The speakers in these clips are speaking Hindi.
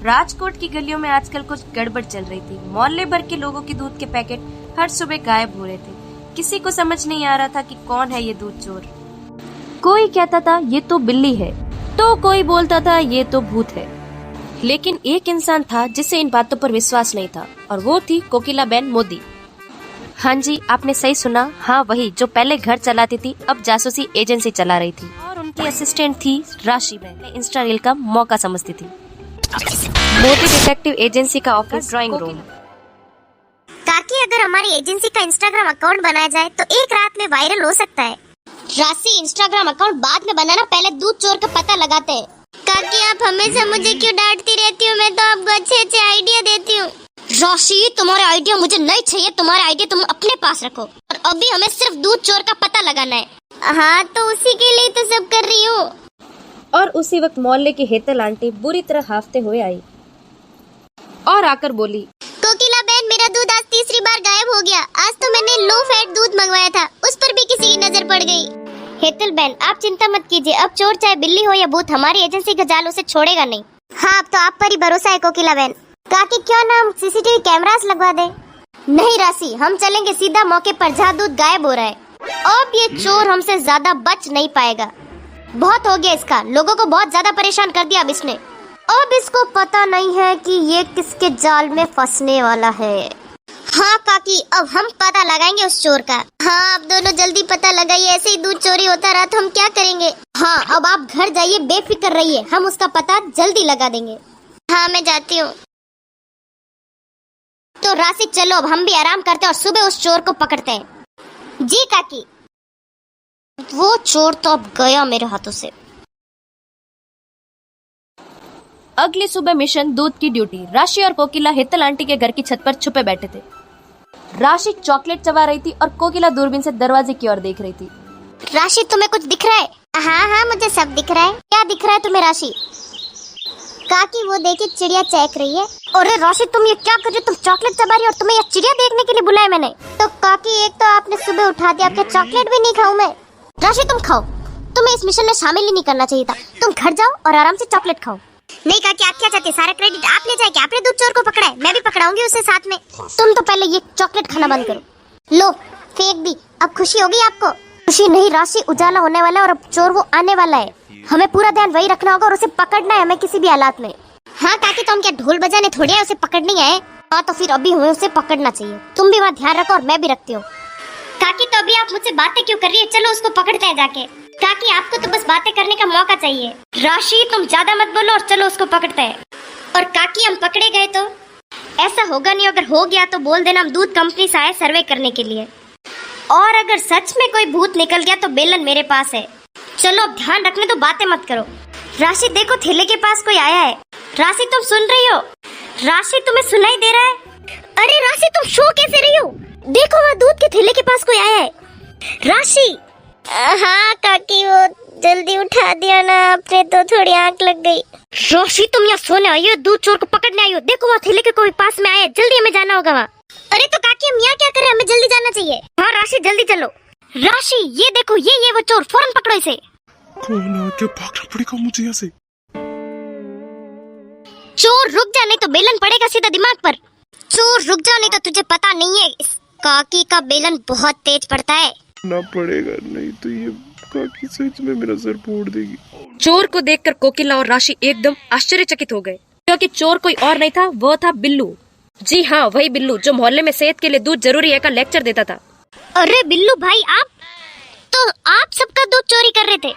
राजकोट की गलियों में आजकल कुछ गड़बड़ चल रही थी। मोहल्ले भर के लोगों के दूध के पैकेट हर सुबह गायब हो रहे थे। किसी को समझ नहीं आ रहा था कि कौन है ये दूध चोर। कोई कहता था ये तो बिल्ली है, तो कोई बोलता था ये तो भूत है। लेकिन एक इंसान था जिसे इन बातों पर विश्वास नहीं था, और वो थी कोकिलाबेन मोदी। हाँ जी, आपने सही सुना। हाँ, वही जो पहले घर चलाती थी, अब जासूसी एजेंसी चला रही थी। और उनकी असिस्टेंट थी राशि बेन। इंस्टा रील का मौका समझती थी। मोदी डिटेक्टिव एजेंसी का ऑफिस ड्राइंग रूम। काकी, अगर हमारी एजेंसी का इंस्टाग्राम अकाउंट बनाया जाए तो एक रात में वायरल हो सकता है। राशि, इंस्टाग्राम अकाउंट बाद में बनाना, पहले दूध चोर का पता लगाते हैं। काकी, आप हमेशा मुझे क्यों डांटती रहती हो? मैं तो आपको अच्छे अच्छे आइडिया देती हूँ। राशि, तुम्हारे आइडिया मुझे नहीं चाहिए। तुम्हारे आइडिया तुम अपने पास रखो, और अभी हमें सिर्फ दूध चोर का पता लगाना है। हाँ, तो उसी के लिए तो सब कर रही हूँ। और उसी वक्त मोहल्ले की हेतल आंटी बुरी तरह हाफते हुए आई और आकर बोली, कोकिलाबेन, मेरा दूध आज तीसरी बार गायब हो गया। आज तो मैंने लो फैट दूध मंगवाया था, उस पर भी किसी की नजर पड़ गई। हेतल बहन, आप चिंता मत कीजिए। अब चोर चाहे बिल्ली हो या भूत, हमारी एजेंसी का जाल उसे छोड़ेगा नहीं। हाँ, अब तो आप पर ही भरोसा है कोकिलाबेन। काकी, क्यों ना हम सीसीटीवी कैमरास लगवा दें? नहीं राशि, हम चलेंगे सीधा मौके पर जहाँ दूध गायब हो रहा है। अब ये चोर हमसे ज्यादा बच नहीं पाएगा। बहुत हो गया इसका, लोगों को बहुत ज्यादा परेशान कर दिया अब इसने। अब इसको पता नहीं है कि ये किसके जाल में फंसने वाला है। हाँ काकी, अब हम पता लगाएंगे उस चोर का। हाँ, आप दोनों जल्दी पता लगाइए, ऐसे ही दूध चोरी होता रहा तो हम क्या करेंगे? हाँ, अब आप घर जाइए, बेफिक्र रहिए, हम उसका पता जल्दी लगा देंगे। हाँ, मैं जाती हूँ। तो राशि, चलो अब हम भी आराम करते हैं और सुबह उस चोर को पकड़ते हैं। जी काकी। वो चोर तो अब गया मेरे हाथों से। अगली सुबह मिशन दूध की ड्यूटी। राशि और कोकिला हेतल आंटी के घर की छत पर छुपे बैठे थे। राशि चॉकलेट चबा रही थी और कोकिला दूरबीन से दरवाजे की ओर देख रही थी। राशि, तुम्हें कुछ दिख रहा है? हाँ हाँ, मुझे सब दिख रहा है। क्या दिख रहा है तुम्हें राशि? काकी, वो देखिए चिड़िया चहक रही है। अरे राशि, तुम ये क्या कर रही हो? तुम चॉकलेट चबा रही हो और तुम्हें ये चिड़िया देखने के लिए बुलाया मैंने? तो काकी, एक तो आपने सुबह उठा दिया, क्या चॉकलेट भी नहीं खाऊं मैं? राशि, तुम खाओ, तुम्हें इस मिशन में शामिल ही नहीं करना चाहिए था। तुम घर जाओ और आराम से चॉकलेट खाओ। नहीं काकी, आप क्या चाहते हैं? सारा क्रेडिट आप ले जाए? आपने दूध चोर को पकड़ा है, मैं भी पकड़ाऊंगी उसे साथ में। तुम तो पहले ये चॉकलेट खाना बंद करो। लो, फेंक दी। अब खुशी होगी आपको? खुशी नहीं राशि, उजाला होने वाला है और अब चोर वो आने वाला है। हमें पूरा ध्यान वही रखना होगा और उसे पकड़ना है हमें किसी भी हालात में। हाँ काकी, तो हम क्या ढोल बजाने थोड़ी है, उसे पकड़नी है। हाँ, तो फिर अभी हमें उसे पकड़ना चाहिए। तुम भी वहाँ ध्यान रखो और मैं भी रखती हूँ। काकी, तो अभी आप मुझसे बातें क्यों कर रही है? चलो उसको पकड़ते हैं जाके। काकी, आपको तो बस बातें करने का मौका चाहिए। राशि, तुम ज्यादा मत बोलो और चलो उसको पकड़ते हैं। और काकी, हम पकड़े गए तो? ऐसा होगा नहीं, अगर हो गया तो बोल देना हम दूध कंपनी से आए सर्वे करने के लिए। और अगर सच में कोई भूत निकल गया तो बेलन मेरे पास है। चलो अब ध्यान रखने तो बातें मत करो। राशि, देखो थैले के पास कोई आया है। राशि, तुम सुन रही हो? राशि, तुम्हें सुनाई दे रहा है? अरे राशि, तुम सो कैसे रही हो? देखो वहाँ दूध के थैले के पास कोई आया है। राशि। हाँ काकी, वो जल्दी उठा दिया ना आपने, तो थोड़ी आंख लग गई। राशि, तुम यहाँ सोने आई हो, दूध चोर को पकड़ने आई हो? देखो वहाँ थैले के कोई पास में आया है, जल्दी हमें जाना होगा वहाँ। अरे तो काकी, हम यहाँ क्या कर रहे हैं? हमें जल्दी जाना चाहिए। हाँ राशि, जल्दी चलो। राशि, ये देखो, ये वो चोर, फौरन पकड़ो इसे। कौन आ गया? भागना पड़ेगा मुझे यहाँ से। चोर रुक जा, नहीं तो बेलन पड़ेगा सीधा दिमाग पर। चोर रुक जा, नहीं तो तुझे पता नहीं है इस काकी का बेलन बहुत तेज पड़ता है। ना पड़ेगा, नहीं तो ये काकी सच में मेरा सर फोड़ देगी। चोर को देखकर कोकिला और राशि एकदम आश्चर्यचकित हो गए, क्योंकि चोर कोई और नहीं था, वो था बिल्लू। जी हाँ, वही बिल्लू जो मोहल्ले में सेहत के लिए दूध जरूरी है का लेक्चर देता था। अरे बिल्लू भाई, आप सबका दूध चोरी कर रहे थे?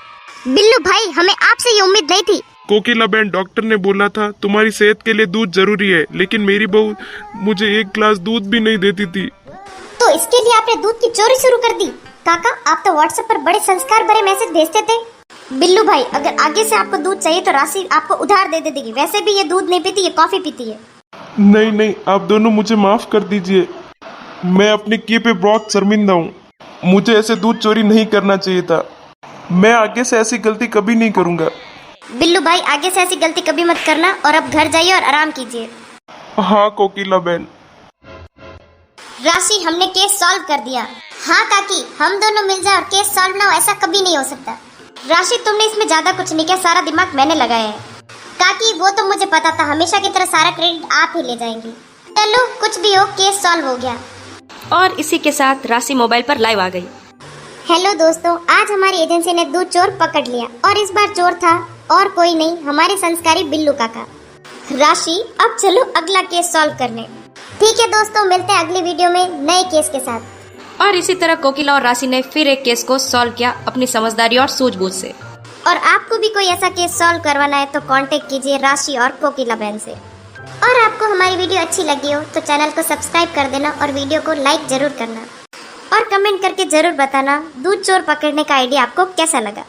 बिल्लू भाई, हमें आपसे ये उम्मीद नहीं थी। कोकिलाबेन, डॉक्टर ने बोला था तुम्हारी सेहत के लिए दूध जरूरी है, लेकिन मेरी बहू मुझे एक गिलास दूध भी नहीं देती थी। तो इसके लिए आपने दूध की चोरी शुरू कर दी? काका, आप तो व्हाट्सएप पर बड़े संस्कार भरे मैसेज भेजते थे। बिल्लू भाई, अगर आगे से आपको दूध चाहिए तो राशि आपको उधार दे देगी। वैसे भी ये दूध नहीं पीती, ये कॉफी पीती है। नहीं, आप दोनों मुझे माफ कर दीजिए। मैं अपने किए पे बहुत शर्मिंदा हूँ। मुझे ऐसे दूध चोरी नहीं करना चाहिए था। मैं आगे से ऐसी गलती कभी नहीं करूँगा। बिल्लू भाई, आगे से ऐसी गलती कभी मत करना और अब घर जाइए और आराम कीजिए। हाँ कोकिलाबेन। राशि, हमने केस सॉल्व कर दिया। हाँ काकी, हम दोनों मिल जाए और केस सॉल्व ना हो, ऐसा कभी नहीं हो सकता। राशि, तुमने इसमें ज्यादा कुछ नहीं किया, सारा दिमाग मैंने लगाया है। काकी वो तो मुझे पता था, हमेशा की तरह सारा क्रेडिट आप ही ले जाएंगी। चलो कुछ भी हो, केस सॉल्व हो गया। और इसी के साथ राशि मोबाइल पर लाइव आ गई। हेलो दोस्तों, आज हमारी एजेंसी ने 2 चोर पकड़ लिया और इस बार चोर था और कोई नहीं, हमारे संस्कारी बिल्लू काका। राशि अब चलो अगला केस सॉल्व करने। ठीक है दोस्तों, मिलते हैं अगली वीडियो में नए केस के साथ। और इसी तरह कोकिला और राशि ने फिर एक केस को सॉल्व किया अपनी समझदारी और सूझबूझ से। और आपको भी कोई ऐसा केस सॉल्व करवाना है तो कांटेक्ट कीजिए राशि और कोकिला बहन से। और आपको हमारी वीडियो अच्छी लगी हो तो चैनल को सब्सक्राइब कर देना और वीडियो को लाइक जरूर करना और कमेंट करके जरूर बताना दूध चोर पकड़ने का आइडिया आपको कैसा लगा।